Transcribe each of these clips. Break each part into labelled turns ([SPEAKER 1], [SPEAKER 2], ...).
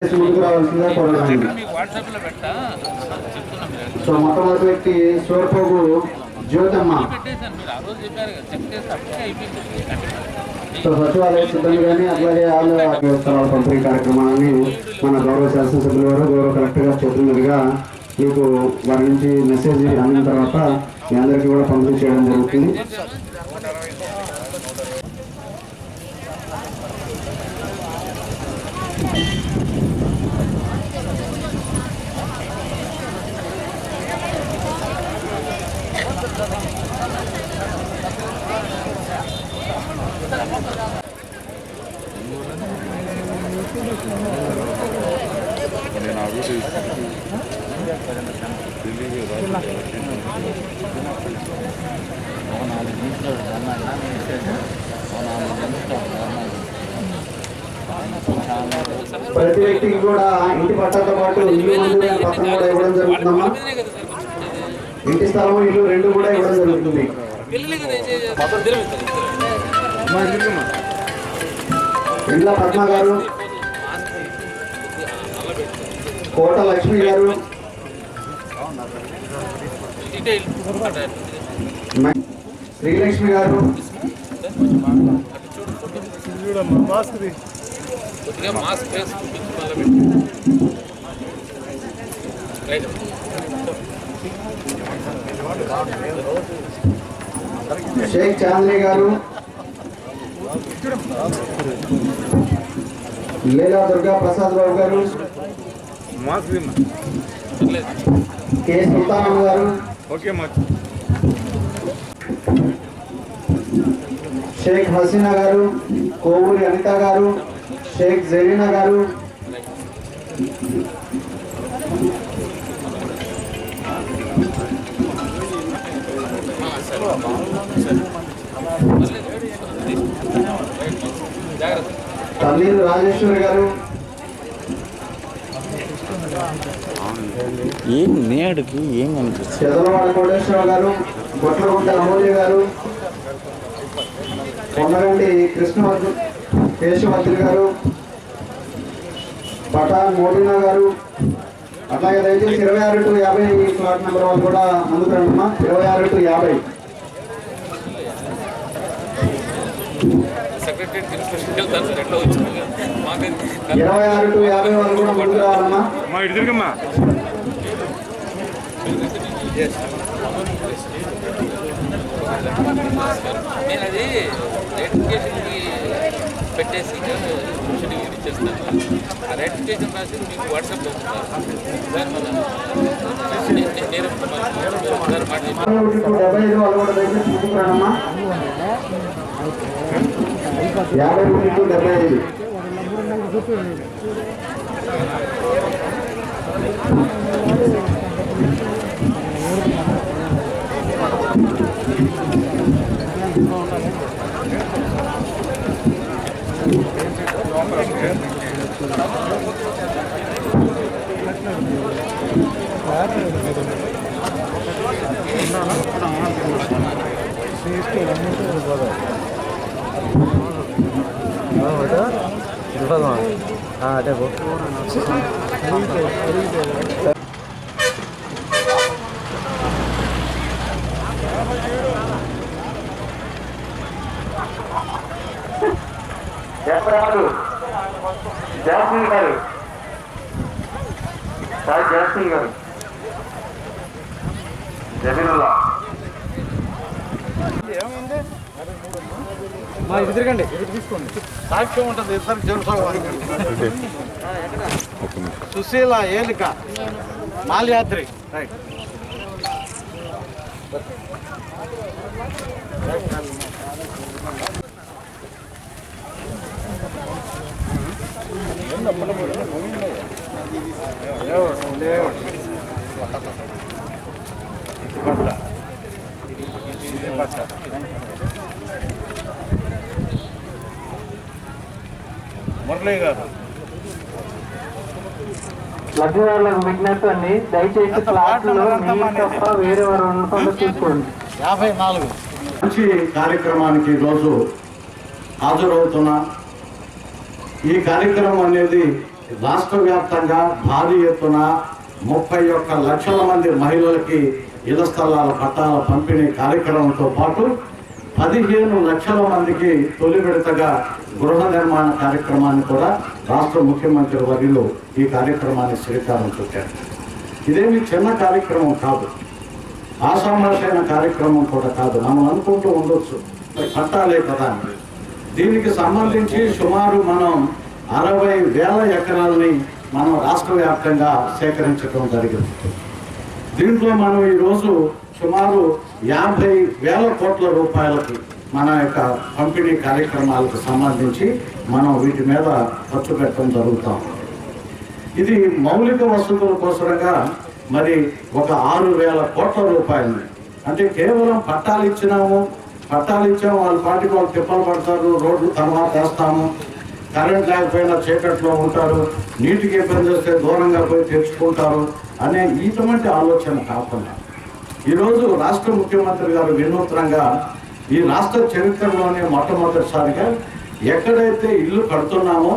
[SPEAKER 1] ముందుకు రావాల్సిందిగా కోరడానికి. సో మొట్టమొదటి వ్యక్తి సోర్పోగు జ్యోతమ్మ. సో సచివాలయ సిబ్బంది కానీ అట్లాగే స్థలాల పంపిణీ కార్యక్రమాన్ని మన గౌరవ శాసనసభ్యుల వారు గౌరవ కలెక్టర్ గారు చెప్పినట్టుగా మీకు వారి నుంచి మెసేజ్ అందిన తర్వాత మీ అందరికీ కూడా పంపిణీ చేయడం జరుగుతుంది. ప్రతి వ్యక్తికి కూడా ఇంటి పట్టాతో పాటు ఇల్లు మంజూరు పత్రం కూడా ఇవ్వడం జరుగుతుందమ్మా. ఇంటి స్థలం ఇల్లు రెండు కూడా ఇవ్వడం జరుగుతుంది. ఇండ్ల పద్మ గారు, కోట లక్ష్మి గారు, శ్రీలక్ష్మి గారు, షేక్ చాంద్రీ గారు, లీలా దుర్గా ప్రసాద్ బాబు గారు, కె సుల్తానమ్మ గారు, షేక్ హసీనా గారు, కోవూరి అనిత గారు, షేక్ జరీనా గారు, తల్లీరు రాజేశ్వరి గారు, చెదలవాడ కోటేశ్వర గారు, బొట్లగుంట అమూల్య గారు, కొండగండి కృష్ణవర్ధన్ కేశవర్ధన్ గారు, పఠాన్ మోడినా గారు, అట్లాగే దయచేసి 26 to 50 ఫ్లాట్ నెంబర్ వాళ్ళు కూడా ముందుకు రండమ్మా. 26 to 50 వాళ్ళు కూడా ముందుకు రావాలమ్మా.
[SPEAKER 2] నేను అది రేటిఫికేషన్కి పెట్టేసి ఇచ్చేస్తాను. ఆ రేటిఫికేషన్ రాసి మీకు వాట్సాప్లో
[SPEAKER 3] అదే
[SPEAKER 1] జాస్మిన్ గారు, సార్ జాస్మిన్ గారు, జబీనుల్లా
[SPEAKER 3] ఇది తిరగండి, ఇది తీసుకోండి. సాక్ష్యం ఉంటుంది సుశీల ఏలిక మాల్యాద్రి రైట్. మురళీ గారు,
[SPEAKER 4] లబ్ధిదారులకు విజ్ఞప్తి అండి, దయచేసి ప్లాట్లలో మీరు తప్ప వేరే వారు ఉండకుండా చూసుకోండి.
[SPEAKER 3] 54
[SPEAKER 1] మంచి కార్యక్రమానికి రోజు హాజరవుతున్నా. ఈ కార్యక్రమం అనేది
[SPEAKER 5] రాష్ట్ర వ్యాప్తంగా భారీ ఎత్తున 31 లక్షల మంది మహిళలకి ఇళ్ల స్థలాల పట్టాల పంపిణీ కార్యక్రమంతో పాటు 15 లక్షల మందికి తొలి విడతగా గృహ నిర్మాణ కార్యక్రమాన్ని కూడా రాష్ట్ర ముఖ్యమంత్రి వర్యులు ఈ కార్యక్రమానికి శ్రీకారం చుట్టారు. ఇదేమి చిన్న కార్యక్రమం కాదు, ఆషామాషైన కార్యక్రమం కూడా కాదు. మనం అనుకుంటూ ఉండొచ్చు పట్టాలే కదా. దీనికి సంబంధించి సుమారు మనం 60,000 ఎకరాలని మనం రాష్ట్ర వ్యాప్తంగా సేకరించడం జరిగింది. దీంట్లో మనం ఈరోజు సుమారు 50,000 కోట్ల రూపాయలకి మన యొక్క పంపిణీ కార్యక్రమాలకు సంబంధించి మనం వీటి మీద ఖర్చు పెట్టడం జరుగుతాం. ఇది మౌలిక వసతుల కోసంగా మరి ఒక 6,000 కోట్ల రూపాయలని, అంటే కేవలం పట్టాలు ఇచ్చాము వాళ్ళ పాటికి వాళ్ళు తిప్పలు పడతారు, రోడ్లు తర్వాత వేస్తాము, కరెంట్ లేకపోయినా చీకట్లో ఉంటారు, నీటికి ఇబ్బంది వస్తే దూరంగా పోయి తెచ్చుకుంటారు అనే ఇటువంటి ఆలోచన కాకుండా ఈరోజు రాష్ట్ర ముఖ్యమంత్రి గారు వినూత్నంగా ఈ రాష్ట్ర చరిత్రలోనే మొట్టమొదటిసారిగా ఎక్కడైతే ఇల్లు కడుతున్నామో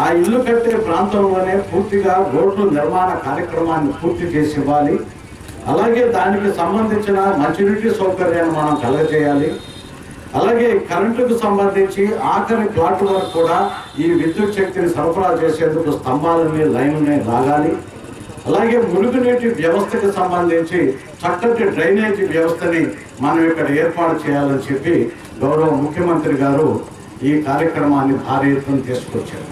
[SPEAKER 5] ఆ ఇల్లు కట్టే ప్రాంతంలోనే పూర్తిగా రోడ్లు నిర్మాణ కార్యక్రమాన్ని పూర్తి చేసి ఇవ్వాలి. అలాగే దానికి సంబంధించిన మంచినీటి సౌకర్యాన్ని మనం కలగజేయాలి. అలాగే కరెంటుకు సంబంధించి ఆఖరి ప్లాట్ వరకు కూడా ఈ విద్యుత్ శక్తిని సరఫరా చేసేందుకు స్తంభాలని లైన్లని లాగాలి. అలాగే మురుగునీటి వ్యవస్థకు సంబంధించి చక్కటి డ్రైనేజీ వ్యవస్థని మనం ఇక్కడ ఏర్పాటు చేయాలని చెప్పి గౌరవ ముఖ్యమంత్రి గారు ఈ కార్యక్రమాన్ని భారీ ఎత్తున తీసుకొచ్చారు.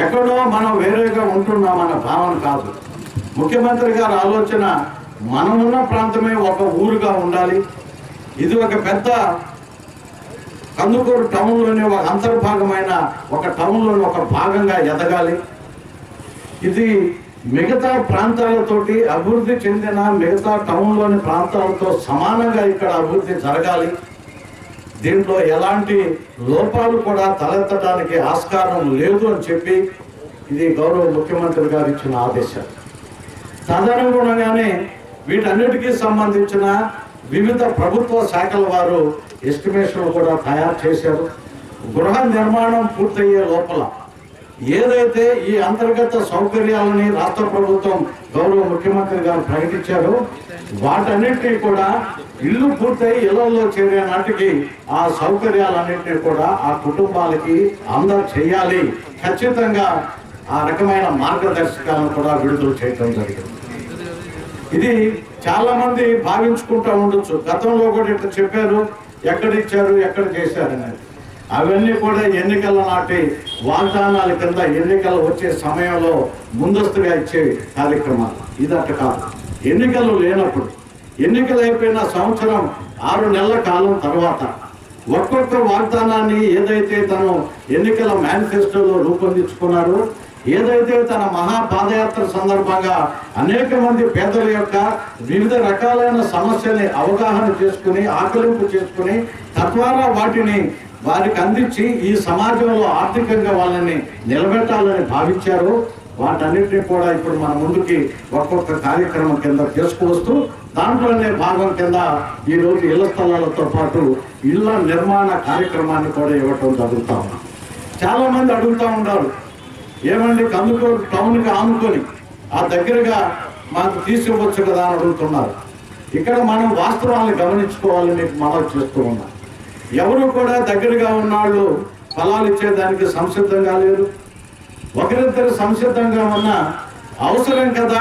[SPEAKER 5] ఎక్కడో మనం వేరేగా ఉంటున్నామన్న భావన కాదు. ముఖ్యమంత్రి గారి ఆలోచన మనమున్న ప్రాంతమే ఒక ఊరుగా ఉండాలి. ఇది ఒక పెద్ద కందుకూరు టౌన్లోనే ఒక అంతర్భాగమైన ఒక టౌన్లోని ఒక భాగంగా ఎదగాలి. ఇది మిగతా ప్రాంతాలతోటి అభివృద్ధి చెందిన మిగతా టౌన్లోని ప్రాంతాలతో సమానంగా ఇక్కడ అభివృద్ధి జరగాలి. దీంట్లో ఎలాంటి లోపాలు కూడా తలెత్తడానికి ఆస్కారం లేదు అని చెప్పి ఇది గౌరవ ముఖ్యమంత్రి గారు ఇచ్చిన ఆదేశాలు. తదనుగుణంగానే వీటన్నిటికీ సంబంధించిన వివిధ ప్రభుత్వ శాఖల వారు ఎస్టిమేషన్ కూడా తయారు చేశారు. గృహ నిర్మాణం పూర్తయ్యే లోపల ఏదైతే ఈ అంతర్గత సౌకర్యాలని రాష్ట్ర ప్రభుత్వం గౌరవ ముఖ్యమంత్రి గారు ప్రకటించారో వాటన్నిటినీ కూడా ఇల్లు పూర్తయి ఇళ్లలో చేరే నాటికి ఆ సౌకర్యాలన్నింటినీ కూడా ఆ కుటుంబాలకి అందరూ చేయాలి. ఖచ్చితంగా ఆ రకమైన మార్గదర్శకాలను కూడా విడుదల చేయడం జరిగింది. ఇది చాలా మంది భావించుకుంటూ ఉండొచ్చు, గతంలో కూడా ఇట్లా చెప్పారు, ఎక్కడ ఇచ్చారు ఎక్కడ చేశారు అనేది. అవన్నీ కూడా ఎన్నికల నాటి వాగ్దానాల కింద ఎన్నికలు వచ్చే సమయంలో ముందస్తుగా ఇచ్చే కార్యక్రమాలు. ఇదట కాదు. ఎన్నికలు లేనప్పుడు, ఎన్నికలు అయిపోయిన సంవత్సరం 6 నెలల కాలం తర్వాత ఒక్కొక్క వాగ్దానాన్ని ఏదైతే తను ఎన్నికల మేనిఫెస్టోలో రూపొందించుకున్నారో, ఏదైతే తన మహాపాదయాత్ర సందర్భంగా అనేక మంది పేదల యొక్క వివిధ రకాలైన సమస్యల్ని అవగాహన చేసుకుని ఆకలింపు చేసుకుని తద్వారా వారికి అందించి ఈ సమాజంలో ఆర్థికంగా వాళ్ళని నిలబెట్టాలని భావించారు. వాటన్నిటిని కూడా ఇప్పుడు మన ముందుకి ఒక్కొక్క కార్యక్రమం కింద తీసుకువస్తూ దాంట్లోనే భాగం కింద ఈరోజు ఇళ్ల స్థలాలతో పాటు ఇళ్ల నిర్మాణ కార్యక్రమాన్ని కూడా ఇవ్వటం జరుగుతూ ఉన్నాం. చాలా మంది అడుగుతూ ఉంటారు, ఏమండి కందుకూరు టౌన్కి ఆనుకొని ఆ దగ్గరగా మాకు తీసివ్వచ్చు కదా అని అడుగుతున్నారు. ఇక్కడ మనం వాస్తవాలను గమనించుకోవాలని మీకు మనవి చేస్తూ ఉన్నాం. ఎవరు కూడా దగ్గరగా ఉన్నాళ్ళు ఫలాలు ఇచ్చేదానికి సంసిద్ధంగా లేరు. ఒకరిద్దరు సంసిద్ధంగా ఉన్న అవసరం కదా,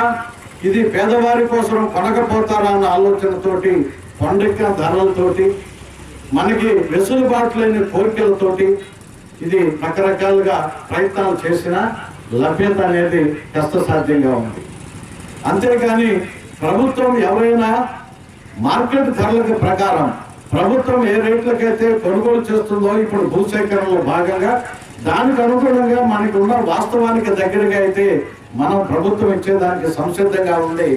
[SPEAKER 5] ఇది పేదవారి కోసం కొనకపోతారా అన్న ఆలోచనతోటి కొండెక్కిన ధరలతోటి మనకి వెసులుబాటు లేని కోరికలతోటి ఇది రకరకాలుగా ప్రయత్నాలు చేసినా లభ్యత అనేది కష్టసాధ్యంగా ఉంది. అంతేకాని ప్రభుత్వం ఎవరైనా మార్కెట్ ధరలకు ప్రకారం ప్రభుత్వం ఏ రేట్లకైతే కొనుగోలు చేస్తుందో ఇప్పుడు భూసేకరణలో భాగంగా దానికి అనుగుణంగా మనకు ఉన్న వాస్తవానికి దగ్గరగా అయితే మనం ప్రభుత్వం ఇచ్చేదానికి సంసిద్ధంగా ఉంది.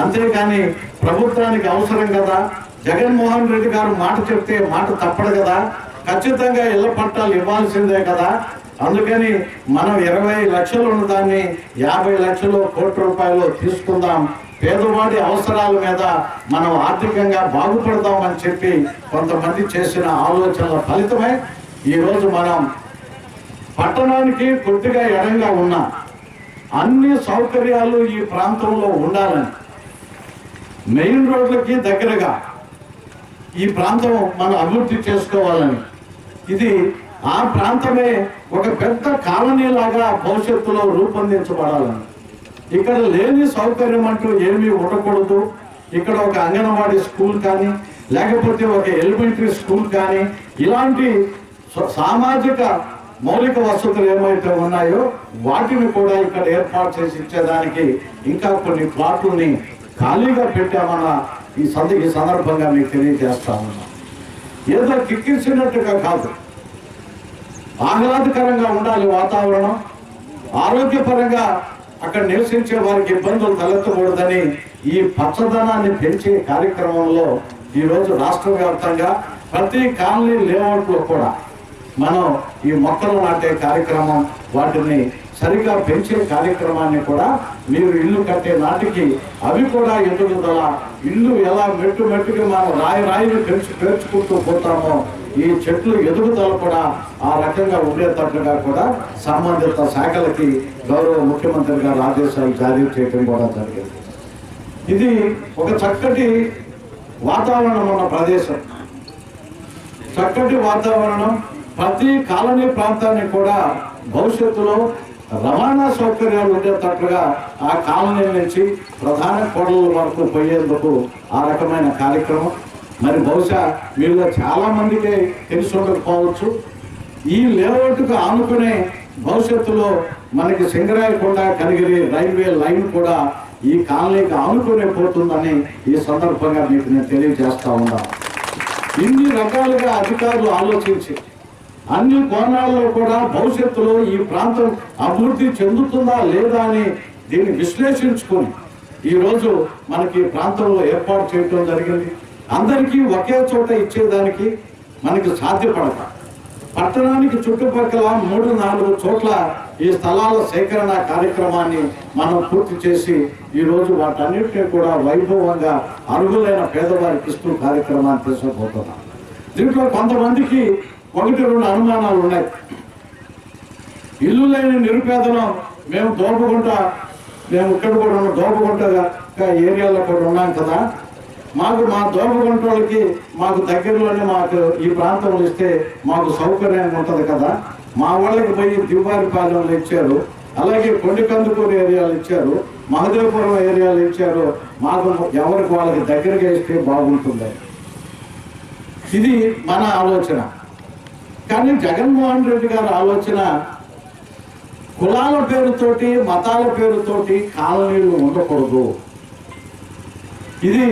[SPEAKER 5] అంతేకాని ప్రభుత్వానికి అవసరం కదా, జగన్మోహన్ రెడ్డి గారు మాట చెప్తే మాట తప్పడు కదా, ఖచ్చితంగా ఇళ్ల పట్టాలు ఇవ్వాల్సిందే కదా, అందుకని మనం 20 లక్షలు ఉన్న దాన్ని 50 లక్షలు కోట్ల రూపాయలు తీసుకుందాం, పేదవాడి అవసరాల మీద మనం ఆర్థికంగా బాగుపడదామని చెప్పి కొంతమంది చేసిన ఆలోచనల ఫలితమే ఈరోజు మనం పట్టణానికి కొద్దిగా ఎడంగా ఉన్న అన్ని సౌకర్యాలు ఈ ప్రాంతంలో ఉండాలని, మెయిన్ రోడ్లకి దగ్గరగా ఈ ప్రాంతం మనం అభివృద్ధి చేసుకోవాలని, ఇది ఆ ప్రాంతమే ఒక పెద్ద కాలనీ లాగా భవిష్యత్తులో రూపొందించబడాలని, ఇక్కడ లేని సౌకర్యం అంటూ ఏమీ ఉండకూడదు. ఇక్కడ ఒక అంగన్వాడీ స్కూల్ కానీ, లేకపోతే ఒక ఎలిమెంటరీ స్కూల్ కానీ, ఇలాంటి సామాజిక మౌలిక వసతులు ఏమైతే ఉన్నాయో వాటిని కూడా ఇక్కడ ఏర్పాటు చేసి ఇచ్చేదానికి ఇంకా కొన్ని ప్లాట్లని ఖాళీగా పెట్టామన్న ఈ సందర్భంగా మీకు తెలియజేస్తా ఉన్నాం. ఏదో కిక్కించినట్టుగా కాదు, ఆహ్లాదకరంగా ఉండాలి వాతావరణం, ఆరోగ్యపరంగా అక్కడ నివసించే వారికి ఇబ్బందులు తలెత్తకూడదని ఈ పచ్చదనాన్ని పెంచే కార్యక్రమంలో ఈరోజు రాష్ట్ర వ్యాప్తంగా ప్రతి కాలనీ లేఅవుట్లో కూడా మనం ఈ మొక్కలు నాటే కార్యక్రమం, వాటిని సరిగా పెంచే కార్యక్రమాన్ని కూడా మీరు ఇల్లు కట్టే నాటికి అవి కూడా ఎదుగుదల, ఇల్లు ఎలా మెట్టు మెట్టుకి మనం రాయిని పేర్చుకుంటూ పోతామో ఈ చెట్లు ఎదుగుదల కూడా ఆ రకంగా ఉండేటట్లుగా కూడా సంబంధిత శాఖలకి గౌరవ ముఖ్యమంత్రి గారు ఆదేశాలు జారీ చేయడం కూడా జరిగింది. ఇది ఒక చక్కటి వాతావరణం ఉన్న ప్రదేశం, చక్కటి వాతావరణం. ప్రతి కాలనీ ప్రాంతాన్ని కూడా భవిష్యత్తులో రవాణా సౌకర్యాలు ఉండేటట్లుగా ఆ కాలనీ నుంచి ప్రధాన కోడల వరకు పోయేందుకు ఆ రకమైన కార్యక్రమం. మరి బహుశా మీలో చాలా మందికి తెలిసి ఉండకపోవచ్చు, ఈ లేఅవుట్కు ఆనుకునే భవిష్యత్తులో మనకి సింగరాయకొండ కనిగిరి రైల్వే లైన్ కూడా ఈ కాలనీకి ఆనుకునే పోతుందని ఈ సందర్భంగా మీకు నేను తెలియజేస్తా ఉన్నాను. ఇన్ని రకాలుగా అధికారులు ఆలోచించి అన్ని కోణాల్లో కూడా భవిష్యత్తులో ఈ ప్రాంతం అభివృద్ధి చెందుతుందా లేదా అని దీన్ని విశ్లేషించుకొని ఈరోజు మనకి ప్రాంతంలో ఏర్పాటు చేయడం జరిగింది. అందరికీ ఒకే చోట ఇచ్చేదానికి మనకి సాధ్యపడక పట్టణానికి చుట్టుపక్కల 3-4 చోట్ల ఈ స్థలాల సేకరణ కార్యక్రమాన్ని మనం పూర్తి చేసి ఈరోజు వాటన్నిటినీ కూడా వైభవంగా అర్హులైన పేదవారికి ఇస్తూ కార్యక్రమాన్ని తీసుకుపోతున్నాం. దీంట్లో కొంతమందికి 1-2 అనుమానాలు ఉన్నాయి. ఇల్లు లేని నిరుపేదలం మేము ఇక్కడ కూడా ఉన్న దోపగుంట ఏరియాలో కూడా ఉన్నాం కదా, మాకు మా దోపగుంట వాళ్ళకి మాకు దగ్గరలోనే మాకు ఈ ప్రాంతంలో ఇస్తే మాకు సౌకర్యంగా ఉంటుంది కదా, మా వాళ్ళకి పోయి దివారిపాలెంలో ఇచ్చారు, అలాగే కొండకందుకూరు ఏరియాలు ఇచ్చారు, మహదేవపురం ఏరియాలు ఇచ్చారు, మాకు ఎవరికి వాళ్ళకి దగ్గరగా ఇస్తే బాగుంటుంది. ఇది మన ఆలోచన. కానీ జగన్మోహన్ రెడ్డి గారి ఆలోచన కులాల పేరుతోటి మతాల పేరుతోటి కాలనీలు ఉండకూడదు. ఇది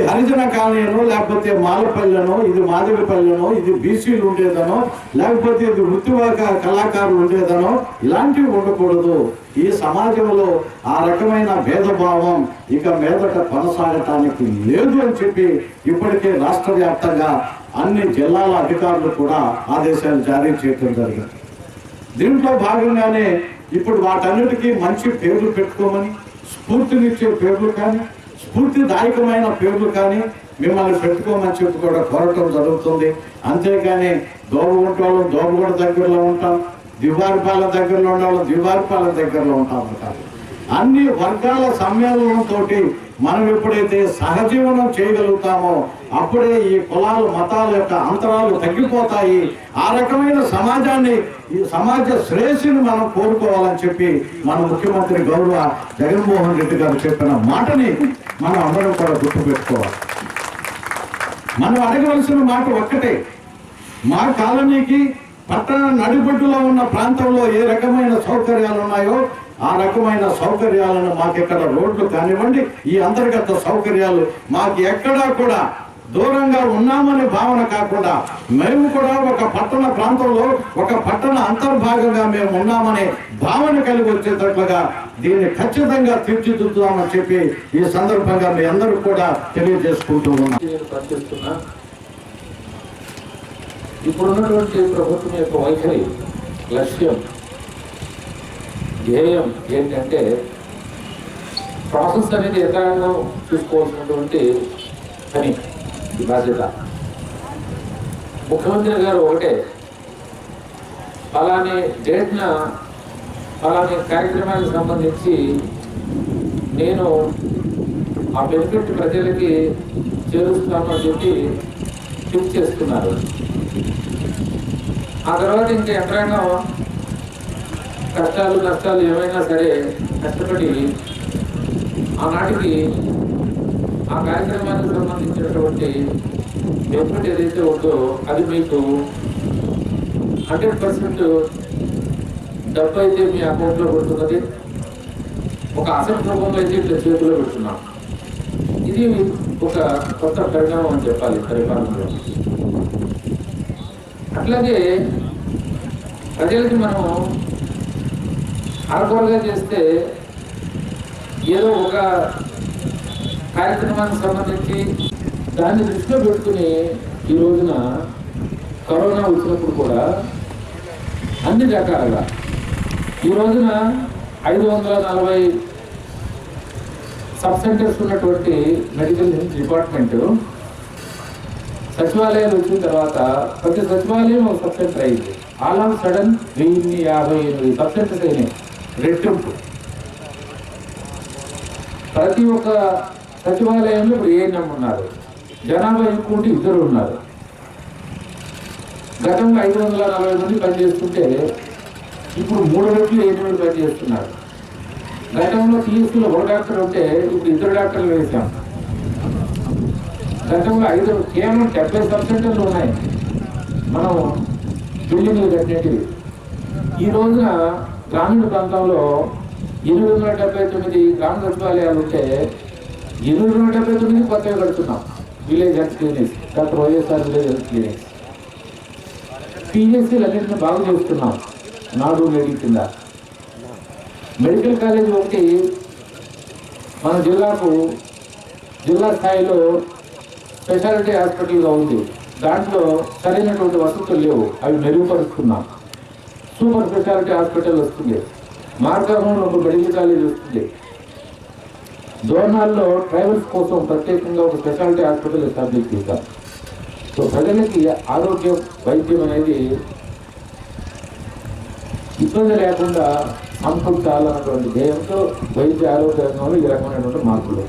[SPEAKER 5] హరిజన కాలనీనో లేకపోతే మాలపల్లెనో, ఇది మాదిరిపల్లెనో, ఇది బీసీలు ఉండేదనో, లేకపోతే ఇది వృత్తివాక కళాకారులు ఉండేదనో ఇలాంటివి ఉండకూడదు. ఈ సమాజంలో ఆ రకమైన భేదభావం ఇక మీదట కొనసాగటానికి లేదు అని చెప్పి ఇప్పటికే రాష్ట్ర వ్యాప్తంగా అన్ని జిల్లాల అధికారులు కూడా ఆదేశాలు జారీ చేయడం జరిగింది. దీంట్లో భాగంగానే ఇప్పుడు వాటన్నిటికీ మంచి పేర్లు పెట్టుకోమని, స్ఫూర్తినిచ్చే పేర్లు కానీ, స్ఫూర్తిదాయకమైన పేర్లు కానీ మిమ్మల్ని పెట్టుకోమని చెప్పి కూడా కోరటం జరుగుతుంది. అంతేగాని దోబగుంట వాళ్ళు దోబగుంట దగ్గరలో ఉంటాం, దివారిపాలెం దగ్గరలో ఉండాలి దివారిపాలెం దగ్గరలో ఉంటాం కాదు. అన్ని వర్గాల సమ్మేళనంతో మనం ఎప్పుడైతే సహజీవనం చేయగలుగుతామో అప్పుడే ఈ కులాలు మతాల యొక్క అంతరాలు తగ్గిపోతాయి. ఆ రకమైన సమాజాన్ని, ఈ సమాజ శ్రేయస్సుని మనం కోరుకోవాలని చెప్పి మన ముఖ్యమంత్రి గౌరవ జగన్మోహన్ రెడ్డి గారు చెప్పిన మాటని మనం అందరం కూడా గుర్తుపెట్టుకోవాలి. మనం అడగవలసిన మాట ఒక్కటే, మా కాలనీకి పట్టణ నడిబొడ్డులో ఉన్న ప్రాంతంలో ఏ రకమైన సౌకర్యాలు ఉన్నాయో ఆ రకమైన సౌకర్యాలను మాకెక్కడ రోడ్లు కానివ్వండి, ఈ అంతర్గత సౌకర్యాలు మాకు ఎక్కడా కూడా దూరంగా ఉన్నామనే భావన కాకుండా మేము కూడా ఒక పట్టణ ప్రాంతంలో ఒక పట్టణ అంతర్భాగంగా మేము ఉన్నామనే భావన కలిగి వచ్చేటట్లుగా దీన్ని ఖచ్చితంగా తీర్చిదిద్దుతామని చెప్పి ఈ సందర్భంగా మీ అందరూ కూడా తెలియజేసుకుంటూ ఉన్నాం.
[SPEAKER 2] ఇప్పుడున్నటువంటి ప్రభుత్వం యొక్క వైఖరి, లక్ష్యం, ధ్యేయం ఏంటంటే ప్రాసెస్ అనేది యథార్థంగా చూసుకోవాల్సినటువంటి పని, ఈ బాధ్యత. ముఖ్యమంత్రి గారు ఒకటే, అలానే డేట్న అలాగే కార్యక్రమాలకు సంబంధించి నేను ఆ బెనిఫిట్ ప్రజలకి చేరుస్తాను అని చెప్పి ఫిక్స్ చేస్తున్నారు. ఆ తర్వాత ఇంకా యంత్రాంగం కష్టాలు నష్టాలు ఏమైనా సరే కష్టపడి ఆనాటికి ఆ కార్యక్రమానికి సంబంధించినటువంటి బెనిఫిట్ ఏదైతే ఉందో అది మీకు 100% డబ్బు అయితే మీ అకౌంట్లో పెడుతున్నది, ఒక అసెట్ రూపంలో అయితే ఇట్లా చేతిలో పెడుతున్నాం. ఇది ఒక కొత్త పరిణామం అని చెప్పాలి పరిపాలనలో. అట్లాగే ప్రజలకి మనం ఆర్గోలుగా చేస్తే ఏదో ఒక కార్యక్రమానికి సంబంధించి దాన్ని దృష్టిలో పెట్టుకుని ఈ రోజున కరోనా వచ్చినప్పుడు కూడా అన్ని రకాలుగా ఈ రోజున 540 సబ్ సెంటర్స్ ఉన్నటువంటి మెడికల్ హెల్త్ డిపార్ట్మెంట్ సచివాలయాలు వచ్చిన తర్వాత ప్రతి సచివాలయం ఒక సబ్ సెంటర్ అయింది. All of sudden 1058 sub centres అయినాయి, రెట్టింపు. ప్రతి ఒక్క సచివాలయంలో ఇప్పుడు ఏఎన్ఎం ఉన్నారు, జనాభా ఎక్కువ ఉంటే 2 ఉన్నారు. గతంలో 540 మంది పనిచేస్తుంటే ఇప్పుడు 3 రెట్లు 7 మంది పనిచేస్తున్నారు. గతంలో టీఎస్సీలో 1 డాక్టర్ ఉంటే ఇప్పుడు 2 డాక్టర్లు వేసాం. గతంలో కేవలం 70 సబ్ సెంటర్లు ఉన్నాయి మనం బిల్డింగ్లు కట్టినవి. ఈ రోజున గ్రామీణ ప్రాంతంలో 879 గ్రామ సచివాలయాలు ఉంటే 879 కొత్తగా కడుతున్నాం. Village health clinics, doctor YSR village health clinics. పిహెచ్సీలు అన్నింటినీ బాగు చేస్తున్నాం నాడు నేడు కింద. మెడికల్ కాలేజ్ ఒకటి మన జిల్లా స్థాయిలో స్పెషాలిటీ హాస్పిటల్గా ఉంది. దాంట్లో సరైనటువంటి వసతులు లేవు, అవి మెరుగుపరుస్తున్నాం. సూపర్ స్పెషాలిటీ హాస్పిటల్ వస్తుంది, మార్గారంలో ఒక మెడికల్ కాలేజ్ వస్తుంది. దోర్నాల్లో ట్రైబల్స్ కోసం ప్రత్యేకంగా ఒక స్పెషాలిటీ హాస్పిటల్ ఎస్టాబ్లిష్ చేశాం. సో ప్రజలకి ఆరోగ్యం వైద్యం అనేది ఇబ్బంది లేకుండా సంపూర్తి చాలన్నటువంటి ధ్యేయంతో వైద్య ఆరోగ్య రంగంలో ఈ రకమైనటువంటి మార్పులు